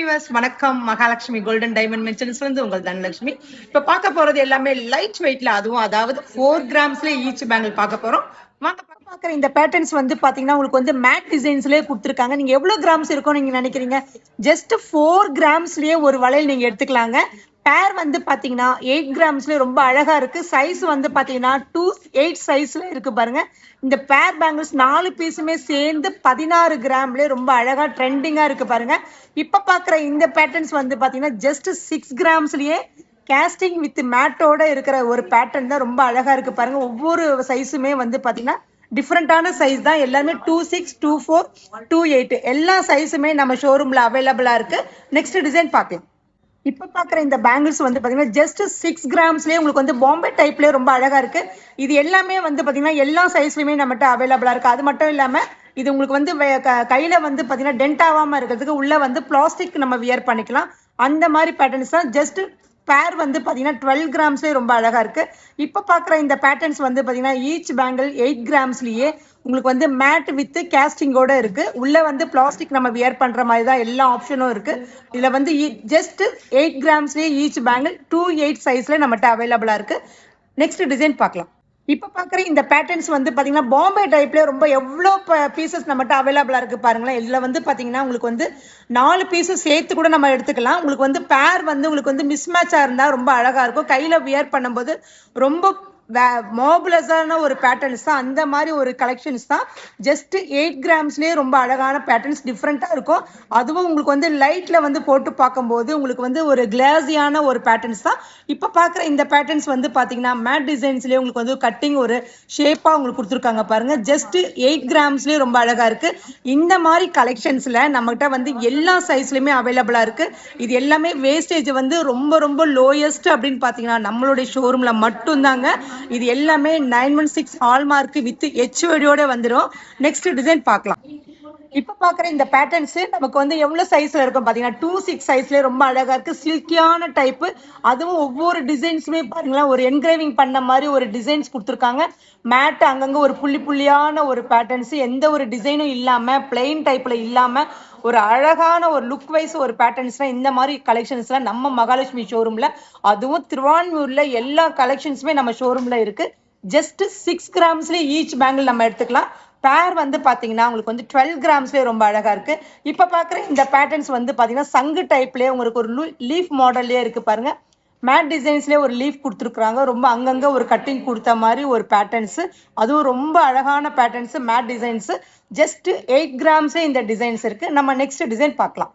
Viewers வணக்கம். Mahalakshmi golden diamond மென்ஷன்ஸ்ல இருந்து உங்கள் தனலட்சுமி. இப்ப பார்க்க போறது எல்லாமே லைட் வெயிட்ல, அதுவும் அதாவது 4 கிராம்ஸ்ல ஈச் பேங்கிள் பார்க்க போறோம். வாங்க பாக்குற இந்த பேட்டர்ன்ஸ் வந்து பாத்தீங்கன்னா உங்களுக்கு வந்து மேட் டிசைன்ஸ்லயே கொடுத்துருக்காங்க. நீங்க எவ்வளவு கிராம்ஸ் இருக்கும் நீங்க நினைக்கிறீங்க? ஜஸ்ட் 4 கிராம்ஸ்லயே ஒரு வளையல் நீங்க எடுத்துக்கலாங்க. பேர் வந்து பாத்தீங்கன்னா 8 கிராம்ஸ்ல ரொம்ப அழகா இருக்கு. சைஸ் வந்து பாத்தீங்கன்னா 2/8 சைஸ்ல இருக்கு பாருங்க. இந்த பேர் பேங்கிள்ஸ் 4 பீஸுமே சேர்ந்து 16 கிராம்ல ரொம்ப அழகா ட்ரெண்டிங்கா இருக்கு பாருங்க. இப்ப பாக்குற இந்த பேட்டர்ன்ஸ் வந்து பாத்தீங்கன்னா ஜஸ்ட் 6 கிராம்ஸ்லயே கேஸ்டிங் வித் மேட்டோட இருக்கிற ஒரு பேட்டர்ன் தான். ரொம்ப அழகா இருக்கு பாருங்க. ஒவ்வொரு சைஸுமே வந்து பாத்தீங்கன்னா டிஃப்ரெண்டான சைஸ் தான். எல்லாமே 26, 24, 28 எல்லா சைஸுமே நம்ம ஷோரூம்ல அவைலபிளா இருக்கு. நெக்ஸ்ட் டிசைன் பார்க்கலாம். இப்ப பாக்குற இந்த பேங்கிள்ஸ் வந்து பாத்தீங்கன்னா ஜஸ்ட் 6 கிராம்ஸ்லயே உங்களுக்கு வந்து பாம்பே டைப்லயே ரொம்ப அழகா இருக்கு. இது எல்லாமே வந்து பாத்தீங்கன்னா எல்லா சைஸ்லயுமே நம்மகிட்ட அவைலபிளா இருக்கு. அது மட்டும் இல்லாம இது உங்களுக்கு வந்து கையில வந்து பாத்தீங்கன்னா டென்ட் ஆகாம இருக்கிறதுக்கு உள்ள வந்து பிளாஸ்டிக் நம்ம வியர் பண்ணிக்கலாம். அந்த மாதிரி பேட்டர்ன்ஸ் தான். ஜஸ்ட் பேர் வந்து பாத்தீங்கன்னா 12 கிராம்ஸ்லயே ரொம்ப அழகா இருக்கு. இப்ப பாக்குற இந்த பேட்டர்ன்ஸ் வந்து பாத்தீங்கன்னா ஈச் பேங்கிள் 8 கிராம்ஸ்லயே உங்களுக்கு வந்து மேட் வித் கேஸ்டிங்கோட இருக்கு. உள்ள வந்து பிளாஸ்டிக் நம்ம வியர் பண்ற மாதிரி தான் எல்லா ஆப்ஷனும் இருக்கு. இதுல வந்து ஜஸ்ட் 8 கிராம்ஸ்லயே ஈச் பேங்கிள் 2/8 சைஸ்ல நம்மகிட்ட அவைலபிளா இருக்கு. நெக்ஸ்ட் டிசைன் பார்க்கலாம். இப்ப பாக்குற இந்த பேட்டர்ன்ஸ் வந்து பாத்தீங்கன்னா பாம்பே டைப்ல ரொம்ப எவ்வளவு பீசஸ் நம்மகிட்ட அவைலபிளா இருக்கு பாருங்களேன். இதுல வந்து பாத்தீங்கன்னா உங்களுக்கு வந்து 4 பீசஸ் சேர்த்து கூட நம்ம எடுத்துக்கலாம். உங்களுக்கு வந்து பேர் வந்து உங்களுக்கு வந்து மிஸ் மேட்சா இருந்தா ரொம்ப அழகா இருக்கும். கையில வியர் பண்ணும்போது ரொம்ப மார்பலஸான ஒரு பேட்டர்ன்ஸ் தான். அந்த மாதிரி ஒரு கலெக்ஷன்ஸ் தான். ஜஸ்ட் 8 கிராம்ஸ்லயே ரொம்ப அழகான பேட்டர்ன்ஸ் டிஃப்ரெண்டா இருக்கும். அதுவும் உங்களுக்கு வந்து லைட்ல வந்து போட்டு பார்க்கும்போது உங்களுக்கு வந்து ஒரு கிளாஸியான ஒரு பேட்டர்ன்ஸ் தான். இப்ப பாக்குற இந்த பேட்டர்ன்ஸ் வந்து பாத்தீங்கன்னா மேட் டிசைன்ஸ்லயே உங்களுக்கு வந்து கட்டிங் ஒரு ஷேப்பா உங்களுக்கு கொடுத்துருக்காங்க பாருங்க. ஜஸ்ட் 8 கிராம்ஸ்லயே ரொம்ப அழகா இருக்கு. இந்த மாதிரி கலெக்ஷன்ஸ்ல நம்மகிட்ட வந்து எல்லா சைஸ்லயுமே அவைலபிளா இருக்கு. இது எல்லாமே வேஸ்டேஜ் வந்து ரொம்ப ரொம்ப லோயஸ்ட் அப்படின்னு பாத்தீங்கன்னா நம்மளுடைய ஷோரூம்ல மட்டும் தாங்க. இது எல்லாமே 916 ஹால்மார்க் வித் HOD வந்துடும். நெக்ஸ்ட் டிசைன் பார்க்கலாம். இப்ப பாக்குற இந்த பேட்டர்ன்ஸ் நமக்கு வந்து எவ்வளவு சைஸ்ல இருக்கும் பாத்தீங்கன்னா 26 சைஸ்ல ரொம்ப அழகா இருக்கு. சில்கியான டைப். அதுவும் ஒவ்வொரு டிசைன்ஸுமே பாருங்களேன் ஒரு என்கிரேவிங் பண்ண மாதிரி ஒரு டிசைன்ஸ் கொடுத்துருக்காங்க. மேட் அங்கங்க ஒரு புள்ளி புள்ளியான ஒரு பேட்டர்ன்ஸ், எந்த ஒரு டிசைனும் இல்லாம பிளெயின் டைப்ல இல்லாம ஒரு அழகான ஒரு லுக் வைஸ் ஒரு பேட்டர்ன்ஸ்லாம் இந்த மாதிரி கலெக்ஷன்ஸ்லாம் நம்ம மகாலட்சுமி ஷோரூம்ல, அதுவும் திருவான்மூர்ல எல்லா கலெக்ஷன்ஸுமே நம்ம ஷோரூம்ல இருக்கு. ஜஸ்ட் 6 கிராம்ஸ்ல ஈச் பேங்கிள் நம்ம எடுத்துக்கலாம். பேர் வந்து பாத்தீங்கன்னா உங்களுக்கு வந்து 12 கிராம்ஸ்லயே ரொம்ப அழகா இருக்கு. இப்ப பாக்குற இந்த பேட்டர்ன்ஸ் வந்து பாத்தீங்கன்னா சங்கு டைப்லயே உங்களுக்கு ஒரு லீஃப் மாடல்லயே இருக்கு பாருங்க. மேட் டிசைன்ஸ்லயே ஒரு லீஃப் கொடுத்துருக்காங்க. ரொம்ப அங்கங்க ஒரு கட்டிங் கொடுத்த மாதிரி ஒரு பேட்டர்ன்ஸ். அதுவும் ரொம்ப அழகான பேட்டர்ன்ஸ் மேட் டிசைன்ஸ். ஜஸ்ட் 8 கிராம்ஸே இந்த டிசைன்ஸ் இருக்கு. நம்ம நெக்ஸ்ட் டிசைன் பார்க்கலாம்.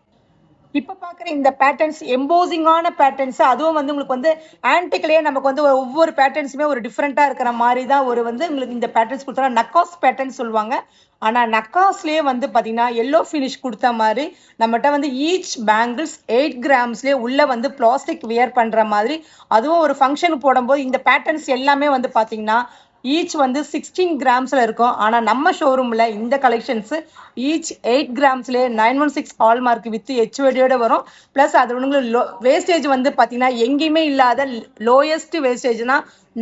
இப்ப பாக்குற இந்த பேட்டர்ன்ஸ் எம்போசிங்கான பேட்டர்ன்ஸ். அதுவும் வந்து உங்களுக்கு வந்து ஆன்டிக்லயே நமக்கு வந்து ஒவ்வொரு பேட்டர்ன்ஸுமே ஒரு டிஃப்ரெண்டா இருக்கிற மாதிரி தான் ஒரு வந்து உங்களுக்கு இந்த பேட்டர்ன்ஸ் கொடுத்தாங்க. நக்காஸ் பேட்டர்ன் சொல்லுவாங்க. ஆனா நக்காஸ்லயே வந்து பாத்தீங்கன்னா எல்லோ ஃபினிஷ் கொடுத்த மாதிரி நம்மகிட்ட வந்து ஈச் பேங்கிள்ஸ் 8 கிராம்ஸ்லயே உள்ள வந்து பிளாஸ்டிக் வியர் பண்ற மாதிரி. அதுவும் ஒரு ஃபங்க்ஷனுக்கு போடும்போது இந்த பேட்டர்ன்ஸ் எல்லாமே வந்து பாத்தீங்கன்னா ஈச் வந்து 16 கிராம்ஸ்ல இருக்கும். ஆனா நம்ம ஷோரூம்ல இந்த collections each 8 கிராம்ஸ்ல 916 hallmark with HOD வரும். பிளஸ் அது வேஸ்டேஜ் வந்து பாத்தீங்கன்னா எங்கேயுமே இல்லாத லோயஸ்ட் வேஸ்டேஜ்னா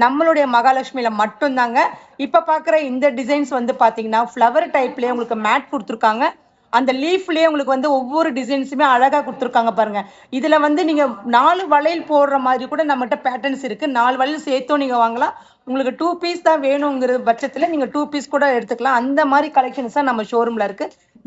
நம்மளுடைய மகாலட்சுமியில மட்டும்தாங்க. இப்ப பாக்குற இந்த டிசைன்ஸ் வந்து பாத்தீங்கன்னா ஃபிளவர் டைப்லயே உங்களுக்கு மேட் கொடுத்துருக்காங்க. அந்த லீஃப்லயே உங்களுக்கு வந்து ஒவ்வொரு டிசைன்ஸுமே அழகா கொடுத்துருக்காங்க பாருங்க. இதுல வந்து நீங்க 4 வளையல் போடுற மாதிரி கூட நம்மகிட்ட பேட்டர்ன்ஸ் இருக்கு. 4 வளையல் சேர்த்தும் நீங்க வாங்கலாம். உங்களுக்கு 2 பீஸ் தான் வேணுங்கிற பட்சத்துல நீங்க 2 பீஸ் கூட எடுத்துக்கலாம். அந்த மாதிரி கலெக்ஷன்ஸ் தான் நம்ம ஷோரூம்ல இருக்கு.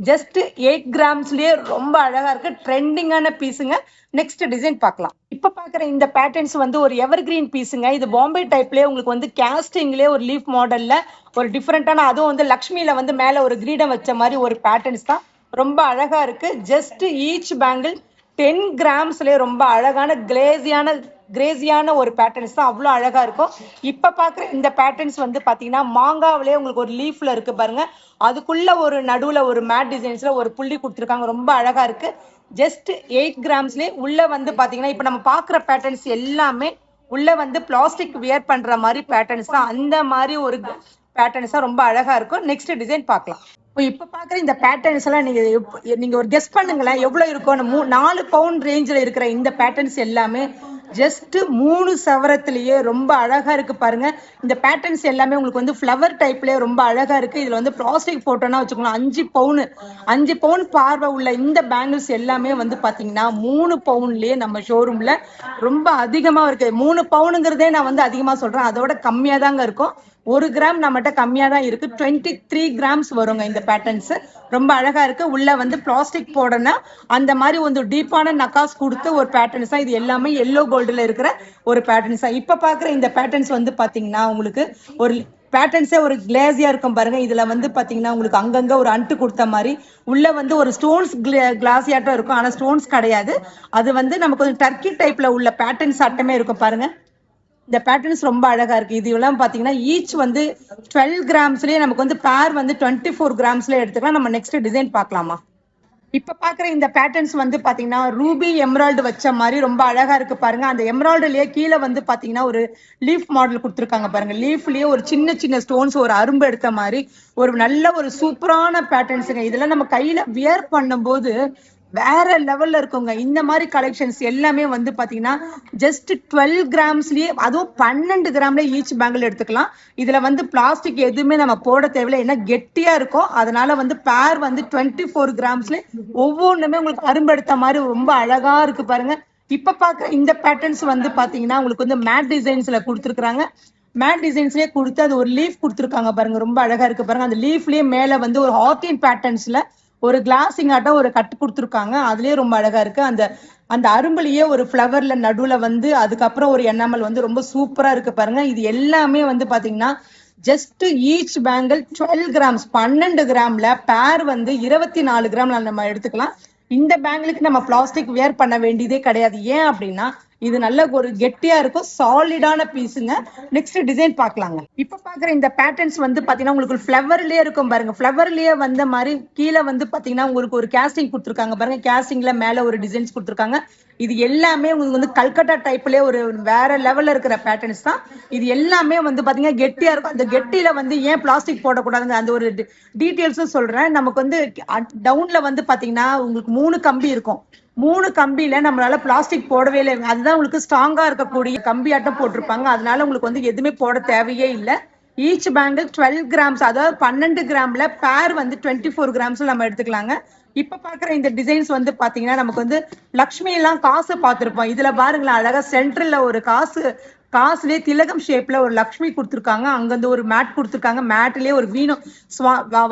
ஜஸ்ட் 8 கிராம்ஸ்லயே ரொம்ப அழகா இருக்கு. ட்ரெண்டிங்கான பீஸுங்க. நெக்ஸ்ட் டிசைன் பார்க்கலாம். இப்ப பாக்குற இந்த பேட்டர்ன்ஸ் வந்து ஒரு எவர் கிரீன் பீஸுங்க. இது பாம்பே டைப்லயே உங்களுக்கு வந்து கேஸ்டிங்லயே ஒரு லீஃப் மாடல்ல ஒரு டிஃப்ரெண்டான, அதுவும் வந்து லக்ஷ்மியில வந்து மேல ஒரு கிரீடம் வச்ச மாதிரி ஒரு பேட்டர்ன்ஸ் தான். ரொம்ப அழகா இருக்கு. ஜஸ்ட் ஈச் பேங்கிள் 10 கிராம்ஸ்லயே ரொம்ப அழகான கிரேசியான ஒரு பேட்டர்ன்ஸ் தான். அவ்வளவு அழகா இருக்கும். இப்ப பாக்குற இந்த பேட்டர்ன்ஸ் வந்து பாத்தீங்கன்னா மாங்காவிலே உங்களுக்கு ஒரு லீஃப்ல இருக்கு பாருங்க. அதுக்குள்ள ஒரு நடுவுல ஒரு மேட் டிசைன்ஸ்ல ஒரு புள்ளி கொடுத்துருக்காங்க. ரொம்ப அழகா இருக்கு. ஜஸ்ட் 8 கிராம்ஸ்லயே உள்ள வந்து பாத்தீங்கன்னா இப்ப நம்ம பாக்குற பேட்டர்ன்ஸ் எல்லாமே உள்ள வந்து பிளாஸ்டிக் வியர் பண்ற மாதிரி பேட்டர்ன்ஸ் தான். அந்த மாதிரி ஒரு பேட்டர்ன்ஸ் தான். ரொம்ப அழகா இருக்கும். நெக்ஸ்ட் டிசைன் பார்க்கலாம். இப்ப பாக்குற இந்த பேட்டர்ன்ஸ் எல்லாம் நீங்க ஒரு கெஸ் பண்ணுங்களேன் எவ்வளவு இருக்கும். 4 பவுண்ட் ரேஞ்சில் இருக்கிற இந்த பேட்டர்ன்ஸ் எல்லாமே ஜஸ்ட் 3 சவரத்திலேயே ரொம்ப அழகா இருக்கு பாருங்க. இந்த பேட்டர்ன்ஸ் எல்லாமே உங்களுக்கு வந்து ஃப்ளவர் டைப்லயே ரொம்ப அழகா இருக்கு. இதுல வந்து பிளாஸ்டிக் போட்டோன்னா வச்சுக்கலாம் 5 பவுன் பார்வை உள்ள இந்த பேங்கிள்ஸ் எல்லாமே வந்து பாத்தீங்கன்னா 3 பவுன்லயே நம்ம ஷோரூம்ல ரொம்ப அதிகமா இருக்கு. 3 பவுனுங்கிறதே நான் வந்து அதிகமா சொல்றேன், அதோட கம்மியா தாங்க இருக்கும். 1 கிராம் நம்மகிட்ட கம்மியா தான் இருக்கு. 23 கிராம்ஸ் வருங்க இந்த பேட்டர்ன்ஸ். ரொம்ப அழகா இருக்கு. உள்ள வந்து பிளாஸ்டிக் போடனா அந்த மாதிரி ஒரு டீப்பான நக்காஸ் கொடுத்து ஒரு பேட்டர்ன்ஸ் தான் இது. எல்லாமே எல்லோ கோல்டுல இருக்கிற ஒரு பேட்டர்ன்ஸ் தான். இப்ப பாக்குற இந்த பேட்டர்ன்ஸ் வந்து பாத்தீங்கன்னா உங்களுக்கு ஒரு பேட்டர்ன்ஸே ஒரு கிளேசியா இருக்கும் பாருங்க. இதுல வந்து பாத்தீங்கன்னா உங்களுக்கு அங்கங்க ஒரு அண்டு கொடுத்த மாதிரி உள்ள வந்து ஒரு ஸ்டோன்ஸ் கிளாஸியாட்டம் இருக்கும். ஆனா ஸ்டோன்ஸ் கிடையாது. அது வந்து நமக்கு கொஞ்சம் டர்க்கி டைப்ல உள்ள பேட்டர்ன்ஸ் ஆட்டமே இருக்கும் பாருங்க. இந்த பேட்டர்ன்ஸ் ரொம்ப அழகா இருக்கு. இது எல்லாம் பாத்தீங்கன்னா ஈச் வந்து 12 கிராம்ஸ்லயே நமக்கு வந்து பேர் வந்து 24 கிராம்ஸ்ல எடுத்துக்கலாம். நம்ம நெக்ஸ்ட் டிசைன் பார்க்கலாமா? இப்ப பாக்குற இந்த பேட்டர்ன்ஸ் வந்து பாத்தீங்கன்னா ரூபி எமரால்டு வச்ச மாதிரி ரொம்ப அழகா இருக்கு பாருங்க. அந்த எமரால்டுலயே கீழே வந்து பாத்தீங்கன்னா ஒரு லீஃப் மாடல் கொடுத்துருக்காங்க பாருங்க. லீஃப்லயே ஒரு சின்ன சின்ன ஸ்டோன்ஸ் ஒரு அரும்பு எடுத்த மாதிரி ஒரு நல்ல ஒரு சூப்பரான பேட்டர்ன்ஸுங்க. இதெல்லாம் நம்ம கையில வியர் பண்ணும்போது வேற லெவல்ல இருக்குங்க. இந்த மாதிரி கலெக்ஷன்ஸ் எல்லாமே வந்து பாத்தீங்கன்னா ஜஸ்ட் 12 கிராம்ஸ்லயே, அதுவும் 12 கிராம்ல ஈச் பேங்கிள் எடுத்துக்கலாம். இதுல வந்து பிளாஸ்டிக் எதுவுமே நம்ம போட தேவையில்லை, ஏன்னா கெட்டியா இருக்கும். அதனால வந்து பேர் வந்து 24 கிராம்ஸ்ல ஒவ்வொன்றுமே உங்களுக்கு அரும்பெடுத்த மாதிரி ரொம்ப அழகா இருக்கு பாருங்க. இப்ப பாக்குற இந்த பேட்டர்ன்ஸ் வந்து பாத்தீங்கன்னா உங்களுக்கு வந்து மேட் டிசைன்ஸ்ல கொடுத்துருக்காங்க. மேட் டிசைன்ஸ்லயே கொடுத்து அது ஒரு லீஃப் கொடுத்துருக்காங்க பாருங்க. ரொம்ப அழகா இருக்கு பாருங்க. அந்த லீஃப்லயே மேல வந்து ஒரு ஹார்டின் பேட்டர்ன்ஸ்ல ஒரு கிளாஸிங் ஆட்டம் ஒரு கட்டு கொடுத்துருக்காங்க. அதுலயே ரொம்ப அழகா இருக்கு. அந்த அந்த அரும்புலயே ஒரு ஃப்ளவர்ல நடுவுல வந்து அதுக்கப்புறம் ஒரு எண்ணாமல் வந்து ரொம்ப சூப்பரா இருக்கு பாருங்க. இது எல்லாமே வந்து பாத்தீங்கன்னா ஜஸ்ட் ஈச் பேங்கிள் 12 கிராம்ஸ் 12 கிராம்ல பேர் வந்து 24 கிராம்ல நம்ம எடுத்துக்கலாம். இந்த பேங்கிளுக்கு நம்ம பிளாஸ்டிக் வேர் பண்ண வேண்டியதே கிடையாது. ஏன் அப்படின்னா இது நல்ல ஒரு கெட்டியா இருக்கும், சாலிடான பீஸுங்க. நெக்ஸ்ட் டிசைன் பார்க்கலாங்க. இப்ப பாக்குற இந்த பேட்டர்ன்ஸ் வந்து பாத்தீங்கன்னா உங்களுக்கு ஃபிளவர்லயே இருக்கும் பாருங்க. ஃபிளவர்லயே வந்த மாதிரி கீழே வந்து பாத்தீங்கன்னா உங்களுக்கு ஒரு கேஸ்டிங் கொடுத்துருக்காங்க பாருங்க. கேஸ்டிங்ல மேல ஒரு டிசைன்ஸ் கொடுத்துருக்காங்க. இது எல்லாமே உங்களுக்கு வந்து கல்கட்டா டைப்லயே ஒரு வேற லெவல்ல இருக்கிற பேட்டர்ன்ஸ் தான். இது எல்லாமே வந்து பாத்தீங்கன்னா கெட்டியா இருக்கும். அந்த கெட்டியில வந்து ஏன் பிளாஸ்டிக் போடக்கூடாதுங்க அந்த ஒரு டீட்டெயில்ஸும் சொல்றேன். நமக்கு வந்து டவுன்ல வந்து பாத்தீங்கன்னா உங்களுக்கு 3 கம்பி இருக்கும். 3 கம்பியில நம்மளால பிளாஸ்டிக் போடவே இல்லை. அதுதான் உங்களுக்கு ஸ்ட்ராங்கா இருக்கக்கூடிய கம்பி ஆட்டம் போட்டிருப்பாங்க. அதனால உங்களுக்கு வந்து எதுவுமே போட தேவையே இல்லை. ஈச் பேங்கிள் 12 கிராம்ஸ், அதாவது 12 கிராம்ல பேர் வந்து 24 கிராம்ஸ்ல நம்ம எடுத்துக்கலாங்க. இப்ப பாக்குற இந்த டிசைன்ஸ் வந்து பாத்தீங்கன்னா நமக்கு வந்து லக்ஷ்மி எல்லாம் காசு பார்த்திருப்போம். இதுல பாருங்களேன் அழகா சென்டர்ல ஒரு காசுலயே திலகம் ஷேப்ல ஒரு லக்ஷ்மி கொடுத்துருக்காங்க. அங்க வந்து ஒரு மேட் கொடுத்துருக்காங்க. மேட்லயே ஒரு வீணம்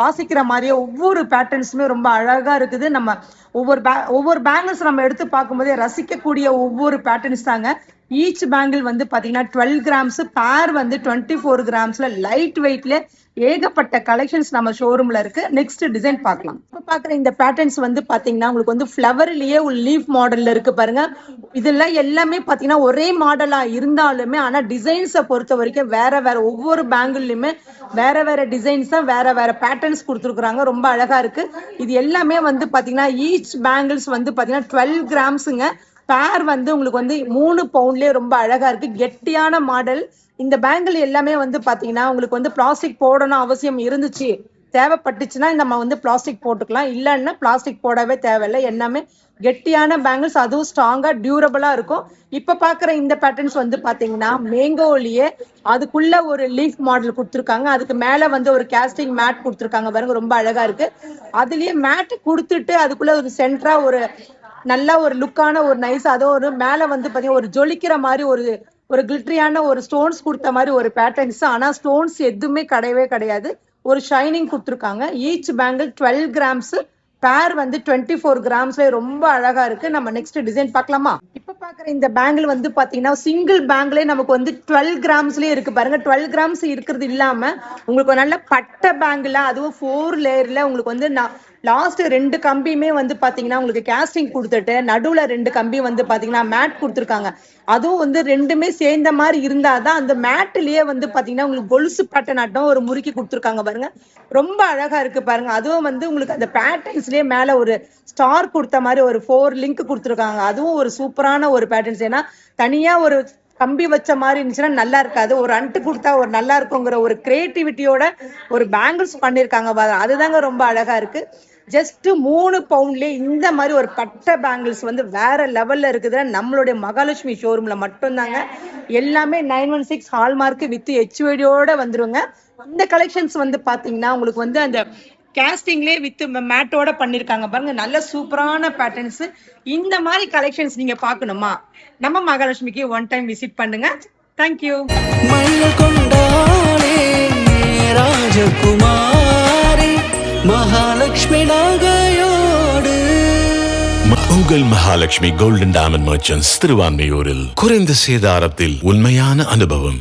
வாசிக்கிற மாதிரியே ஒவ்வொரு பேட்டர்ன்ஸுமே ரொம்ப அழகா இருக்குது. நம்ம ஒவ்வொரு பேங்கிள்ஸ் நம்ம எடுத்து பார்க்கும்போதே ரசிக்கக்கூடிய ஒவ்வொரு பேட்டர்ன்ஸ் தாங்க. ஈச் பேங்கிள் வந்து பாத்தீங்கன்னா 12 கிராம்ஸ், பேர் வந்து 24 கிராம்ஸ்ல லைட் வெயிட்ல ஏகப்பட்ட கலெக்ஷன்ஸ் நம்ம ஷோரூம்ல இருக்கு. நெக்ஸ்ட் டிசைன் பார்க்கலாம். இப்ப பாக்குற இந்த பேட்டர்ன்ஸ் வந்து பாத்தீங்கன்னா உங்களுக்கு வந்து ஃபிளவர்லயே ஒரு லீஃப் மாடல்ல இருக்கு பாருங்க. இதெல்லாம் எல்லாமே பாத்தீங்கன்னா ஒரே மாடலா இருந்தாலுமே ஆனா டிசைன்ஸை பொறுத்த வரைக்கும் வேற வேற, ஒவ்வொரு பேங்கிள்லயுமே வேற வேற டிசைன்ஸ் தான், வேற வேற பேட்டர்ன்ஸ் கொடுத்துருக்காங்க. ரொம்ப அழகா இருக்கு. இது எல்லாமே வந்து பாத்தீங்கன்னா ஈச் பேங்கிள்ஸ் வந்து பாத்தீங்கன்னா 12 கிராம்ஸுங்க. பேர் வந்து உங்களுக்கு வந்து 3 பவுண்ட்லயே ரொம்ப அழகா இருக்கு. கெட்டியான மாடல். இந்த பேங்கிள் எல்லாமே வந்து பாத்தீங்கன்னா உங்களுக்கு வந்து பிளாஸ்டிக் போடணும் அவசியம் இருந்துச்சு, தேவைப்பட்டுச்சுன்னா நம்ம வந்து பிளாஸ்டிக் போட்டுக்கலாம். இல்லைன்னா பிளாஸ்டிக் போடவே தேவையில்லை. எல்லாமே கெட்டியான பேங்கிள்ஸ், அதுவும் ஸ்ட்ராங்கா டியூரபிளா இருக்கும். இப்ப பாக்குற இந்த பேட்டர்ன்ஸ் வந்து பாத்தீங்கன்னா மேங்கோலியே அதுக்குள்ள ஒரு லீஃப் மாடல் கொடுத்துருக்காங்க. அதுக்கு மேல வந்து ஒரு கேஸ்டிங் மேட் கொடுத்துருக்காங்க பாருங்க. ரொம்ப அழகா இருக்கு. அதுலயே மேட் கொடுத்துட்டு அதுக்குள்ள ஒரு சென்டரா ஒரு நல்ல ஒரு லுக்கான ஒரு நைஸ், அதோ ஒரு மேல வந்து பாத்தீங்கன்னா ஒரு ஜொலிக்கிற மாதிரி ஒரு கிளிட்டரியான ஒரு ஸ்டோன்ஸ் கொடுத்த மாதிரி ஒரு பேட்டர்ன்ஸ். ஆனா ஸ்டோன்ஸ் எதுவுமே கிடையவே கிடையாது. ஒரு ஷைனிங் கொடுத்துருக்காங்க. ஈச் பேங்கிள் 12 கிராம்ஸ், பேர் வந்து 24 கிராம்ஸ்ல ரொம்ப அழகா இருக்கு. நம்ம நெக்ஸ்ட் டிசைன் பார்க்கலாமா? இப்ப பாக்குற இந்த பேங்கிள் வந்து பாத்தீங்கன்னா சிங்கிள் பேங்கிளே நமக்கு வந்து 12 கிராம்ஸ்லயே இருக்கு பாருங்க. 12 கிராம்ஸ் இருக்கிறது இல்லாம உங்களுக்கு நல்ல பட்டை பேங்கிள், அதுவும் 4 லேயர்ல உங்களுக்கு வந்து லாஸ்ட் 2 கம்பியுமே வந்து பாத்தீங்கன்னா உங்களுக்கு கேஸ்டிங் கொடுத்துட்டு நடுவுல 2 கம்பி வந்து பாத்தீங்கன்னா மேட் கொடுத்துருக்காங்க. அதுவும் வந்து ரெண்டுமே சேர்ந்த மாதிரி இருந்தாதான் அந்த மேட்லயே வந்து பாத்தீங்கன்னா உங்களுக்கு கொலுசு பேட்டர்ன் ஆட்டம் ஒரு முறுக்கி கொடுத்துருக்காங்க பாருங்க. ரொம்ப அழகா இருக்கு பாருங்க. அதுவும் வந்து உங்களுக்கு அந்த பேட்டர்ன்ஸ்லயே மேல ஒரு ஸ்டார் கொடுத்த மாதிரி ஒரு 4 லிங்க் கொடுத்துருக்காங்க. அதுவும் ஒரு சூப்பரான ஒரு பேட்டர்ன்ஸ். ஏன்னா தனியா ஒரு கம்பி வச்ச மாதிரி இருந்துச்சுன்னா நல்லா இருக்காது. ஒரு அண்டு கொடுத்தா ஒரு நல்லா இருக்குங்கிற ஒரு கிரியேட்டிவிட்டியோட ஒரு பேங்கிள்ஸ் பண்ணிருக்காங்க. அதுதாங்க ரொம்ப அழகா இருக்கு. ஜஸ்ட் 3 பவுண்ட்லயே இந்த மாதிரி ஒரு கட்ட பேங்கிள்ஸ் வந்து வேற லெவல்ல இருக்குது. நம்மளுடைய மகாலட்சுமி ஷோரூம்ல மட்டும்தாங்க. எல்லாமே 916 ஹால்மார்க் வித் HUID-யோட வந்துருங்க. இந்த கலெக்ஷன்ஸ் வந்து பாத்தீங்கன்னா உங்களுக்கு வந்து அந்த கேஸ்டிங்லேயே வித் மேட்டோட பண்ணிருக்காங்க பாருங்க. நல்ல சூப்பரான பேட்டர்ன்ஸ். இந்த மாதிரி கலெக்ஷன்ஸ் நீங்க பார்க்கணுமா, நம்ம மகாலட்சுமிக்கு ஒன் டைம் விசிட் பண்ணுங்க. தேங்க்யூ. ராஜகுமாரி மகாலட்சுமி நகையோடு. உங்கள் மகாலட்சுமி கோல்டன் டைமண்ட் மர்ச்சன்ட்ஸ் திருவான்மையூரில் குறைந்த சேதாரத்தில் உண்மையான அனுபவம்.